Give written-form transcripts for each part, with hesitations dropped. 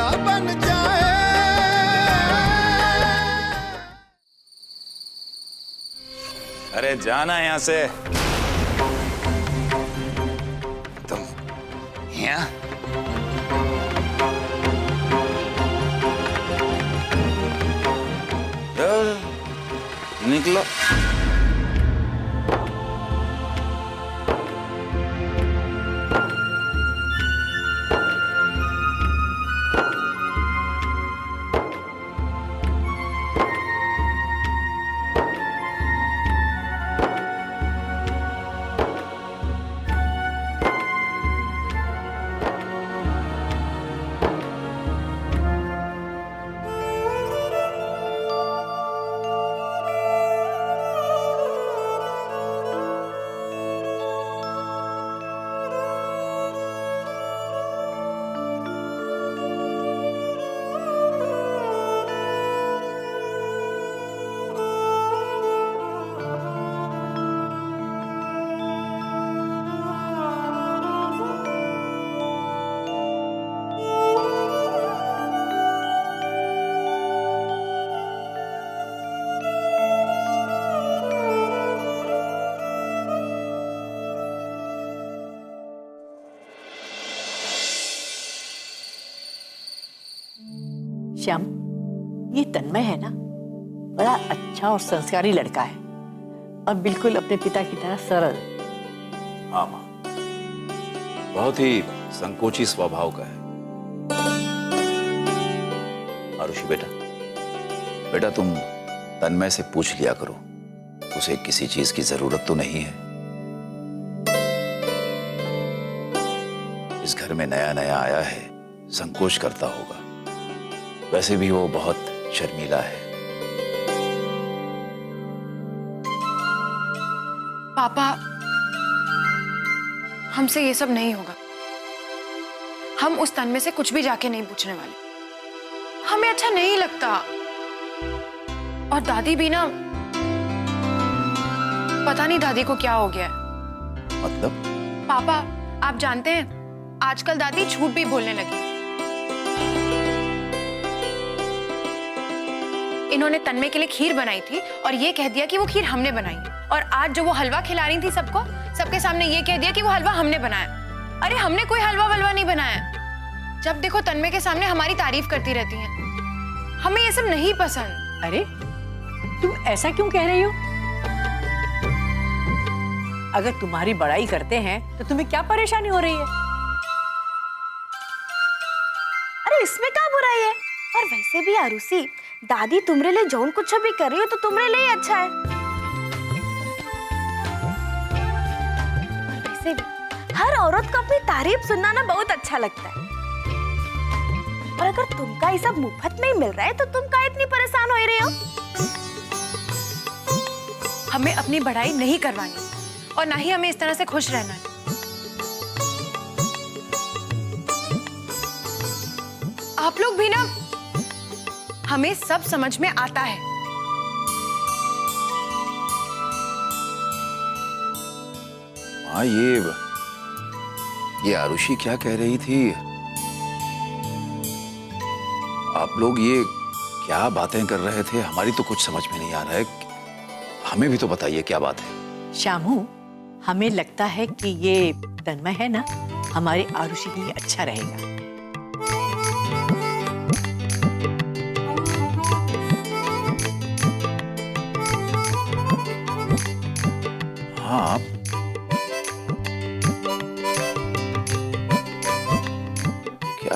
तेरा बन जाए। अरे जाना यहाँ से। तुम यहाँ निकलो। श्याम, ये तन्मय है ना, बड़ा अच्छा और संस्कारी लड़का है और बिल्कुल अपने पिता की तरह सरल। हाँ माँ, बहुत ही संकोची स्वभाव का है। आरुषि बेटा, बेटा तुम तन्मय से पूछ लिया करो, उसे किसी चीज की जरूरत तो नहीं है। इस घर में नया नया आया है, संकोच करता होगा। वैसे भी वो बहुत शर्मीला है। पापा, हमसे ये सब नहीं होगा। हम उस तन्मय से कुछ भी जाके नहीं पूछने वाले। हमें अच्छा नहीं लगता। और दादी भी ना, पता नहीं दादी को क्या हो गया है। मतलब? पापा, आप जानते हैं आजकल दादी झूठ भी बोलने लगी। इन्होंने तन्मय के लिए खीर बनाई थी और ये कह दिया कि वो खीर हमने बनाई है। और आज जो वो हलवा खिला रही थी सबको, सबके सामने ये कह दिया कि वो हलवा हमने बनाया। अरे हमने कोई हलवा वलवा नहीं बनाया। जब देखो तन्मय के सामने हमारी तारीफ करती रहती हैं। हमें ये सब नहीं पसंद। अरे तुम ऐसा क्यों कह रही हो? अगर तुम्हारी बड़ाई करते हैं तो तुम्हें क्या परेशानी हो रही है? अरे इसमें क्या बुराई है? और वैसे भी आरुषि, दादी तुमरे लिए जौन कुछ भी कर रही हो तो तुमरे लिए अच्छा है। वैसे भी हर औरत को अपनी तारीफ सुनना ना बहुत अच्छा लगता है। और अगर तुमका ये सब मुफ्त में ही मिल रहा है तो तुम का इतनी परेशान हो रही हो? हमें अपनी बढ़ाई नहीं करवानी और ना ही हमें इस तरह से खुश रहना है। आप लोग भी ना, हमें सब समझ में आता है। हाँ, ये आरुषि क्या कह रही थी? आप लोग ये क्या बातें कर रहे थे? हमारी तो कुछ समझ में नहीं आ रहा है। हमें भी तो बताइए क्या बात है। श्यामू, हमें लगता है कि ये तन्मय है ना, हमारे आरुषि के लिए अच्छा रहेगा। हाँ, क्या?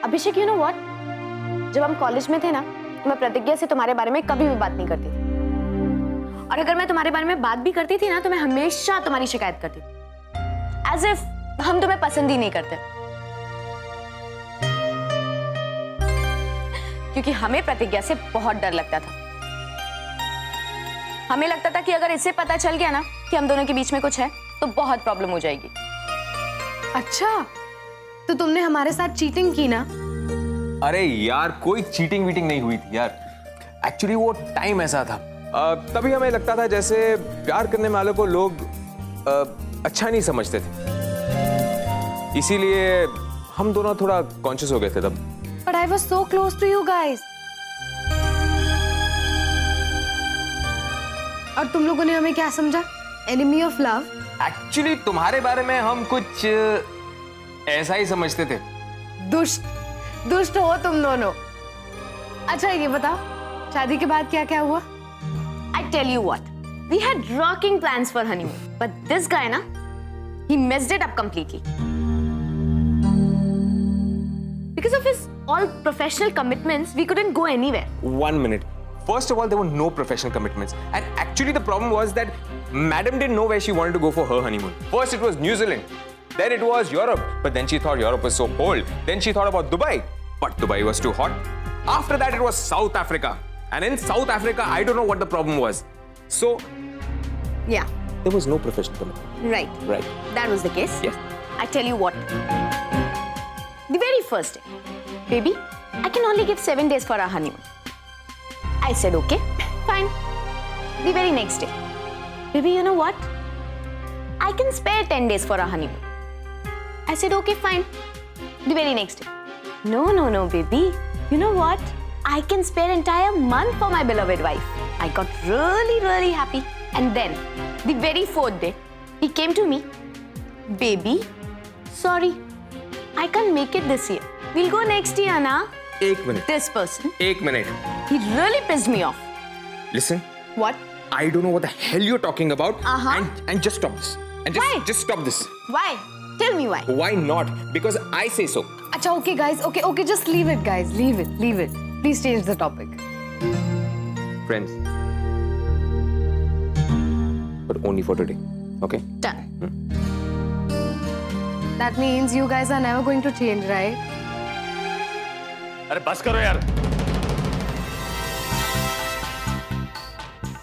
अभिषेक, यू नो व्हाट, जब हम कॉलेज में थे ना तो मैं प्रतिज्ञा से तुम्हारे बारे में कभी भी बात नहीं करती थी। और अगर मैं तुम्हारे बारे में बात भी करती थी ना तो मैं हमेशा तुम्हारी शिकायत करती थी, एज इफ हम तुम्हें पसंद ही नहीं करते। क्योंकि हमें प्रतिज्ञा से बहुत डर लगता था। हमें लगता था कि अगर इसे पता चल गया ना कि हम दोनों के बीच में कुछ है तो बहुत प्रॉब्लम हो जाएगी। अच्छा, तो तुमने हमारे साथ चीटिंग की ना? अरे यार, कोई चीटिंग वीटिंग नहीं हुई थी यार। एक्चुअली वो टाइम ऐसा था, तभी हमें लगता था जैसे प्यार करने वालों को लोग अच्छा नहीं समझते थे, इसीलिए हम दोनों थोड़ा कॉन्शियस हो गए थे तब। But I was so close to you guys. और तुम लोगों ने हमें क्या समझा? Enemy of love? एक्चुअली तुम्हारे बारे में हम कुछ ऐसा ही समझते थे। दुष्ट हो तुम दोनों। अच्छा ये बताओ, शादी के बाद क्या क्या हुआ? I tell you what, we had rocking plans for honeymoon, but this guy na, he messed it up completely. Because of his all professional commitments, we couldn't go anywhere. 1 minute. First of all, there were no professional commitments, and actually the problem was that Madam didn't know where she wanted to go for her honeymoon. First it was New Zealand, then it was Europe, but then she thought Europe was so cold. Then she thought about Dubai, but Dubai was too hot. After that it was South Africa, and in South Africa I don't know what the problem was. So Yeah, there was no professional commitment. right. Right. That was the case. Yes. I tell you what. The very first day, baby, I can only give 7 days for our honeymoon. I said okay, fine. The very next day, baby, you know what? I can spare 10 days for our honeymoon. I said okay, fine. The very next day, no, baby. You know what? I can spare entire month for my beloved wife. I got really happy. And then, the very fourth day, he came to me. Baby, sorry, I can't make it this year. We'll go next year, na? 1 minute. This person, 1 minute. he really pissed me off. Listen, What? I don't know what the hell you're talking about. Uh-huh. And just stop this. And Why? just stop this. Why? Tell me why. Why not? Because I say so. Acha, okay, guys. Okay, just leave it, guys. Leave it. Please change the topic. Friends. But only for today. Okay? Done. That means you guys are never going to change, right? अरे बस करो यार।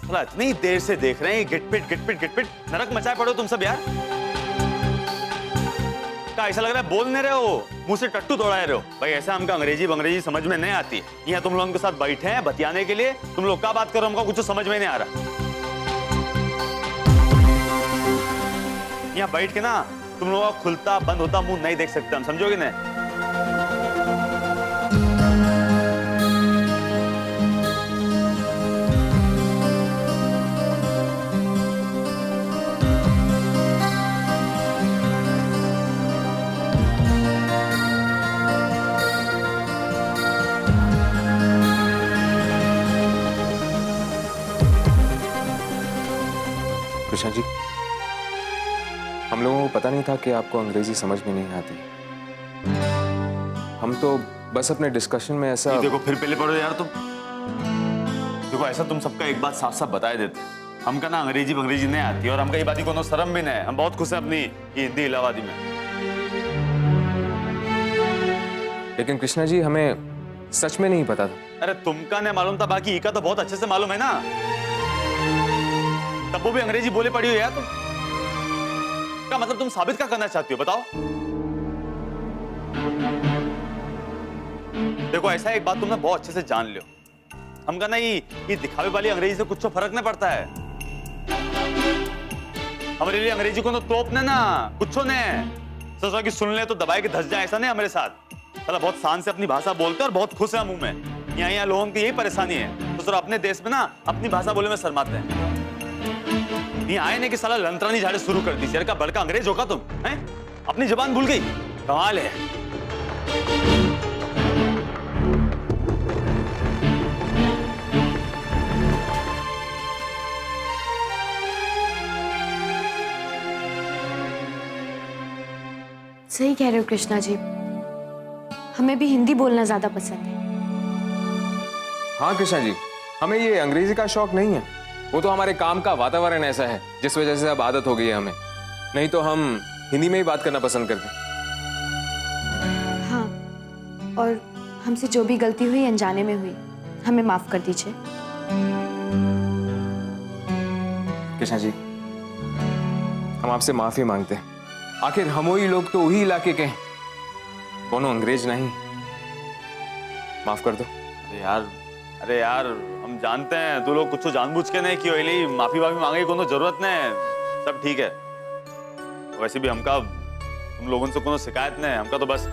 साला इतनी देर से देख रहे हैं, गिटपिट नरक मचाए पड़ो तुम सब यार। क्या ऐसा लग रहा है बोल नहीं रहे हो, मुंह से टट्टू तोड़ा रहे हो? भाई ऐसा हमको अंग्रेजी समझ में नहीं आती। यहाँ तुम लोगों के साथ बैठे हैं बतियाने के लिए, तुम लोग क्या बात करो हमको कुछ समझ में नहीं आ रहा। यहाँ बैठ के ना तुम लोगों का खुलता बंद होता मुंह नहीं देख सकते हम, समझोगे ना? कृष्णा जी, हम लोगों को पता नहीं था कि आपको अंग्रेजी समझ में नहीं आती। हम तो बस अपने डिस्कशन में ऐसा। देखो फिर पहले पढ़ो यार तुम। देखो ऐसा तुम सबका एक बात साफ साफ बताए देते, हमका ना अंग्रेजी नहीं आती और हमका ये बात को शर्म भी नहीं है। हम बहुत खुश हैं अपनी हिंदी इलाहाबादी में। लेकिन कृष्णा जी, हमें सच में नहीं पता था। अरे तुमका नहीं मालूम था, बाकी इका तो बहुत अच्छे से मालूम है ना। तब वो भी अंग्रेजी बोले पड़ी हो यार तुम। क्या मतलब तुम साबित क्या करना चाहती हो बताओ? देखो ऐसा एक बात तुमने बहुत अच्छे से जान लियो, हमका ना ये दिखावे वाली अंग्रेजी से कुछ फर्क नहीं पड़ता है। हमारे लिए अंग्रेजी को तो तोप ने ना कुछ ने सोचा कि सुन ले तो दबाए के धस जाए, ऐसा नहीं हमारे साथ। साला बहुत शान से अपनी भाषा बोलते और बहुत खुश है मुंह में। यहाँ लोगों की यही परेशानी है, तो सर अपने देश में ना अपनी भाषा बोलने में शर्माते हैं। ये आए ने कि साला लंतरानी झाड़े शुरू कर दी। यार का बड़का अंग्रेज होगा तुम, हैं? अपनी जुबान भूल गई, कमाल है। सही कह रहे हो कृष्णा जी, हमें भी हिंदी बोलना ज्यादा पसंद है। हाँ कृष्णा जी, हमें ये अंग्रेजी का शौक नहीं है, वो तो हमारे काम का वातावरण ऐसा है जिस वजह से अब आदत हो गई है हमें। नहीं तो हम हिंदी में ही बात करना पसंद करते हैं। हाँ, और हमसे जो भी गलती हुई अनजाने में हुई, हमें माफ कर दीजिए। कृष्णा जी, हम आपसे माफी मांगते हैं। आखिर हम वही लोग तो वही इलाके के हैं, कोनो अंग्रेज नहीं। माफ कर दो। अरे यार हम जानते हैं तू लोग कुछ जानबूझ के नहीं किया, माफी मांगे की कोनो जरूरत नहीं, सब ठीक है। वैसे भी हमका तुम लोगों से कोनो शिकायत नहीं है, हमका तो बस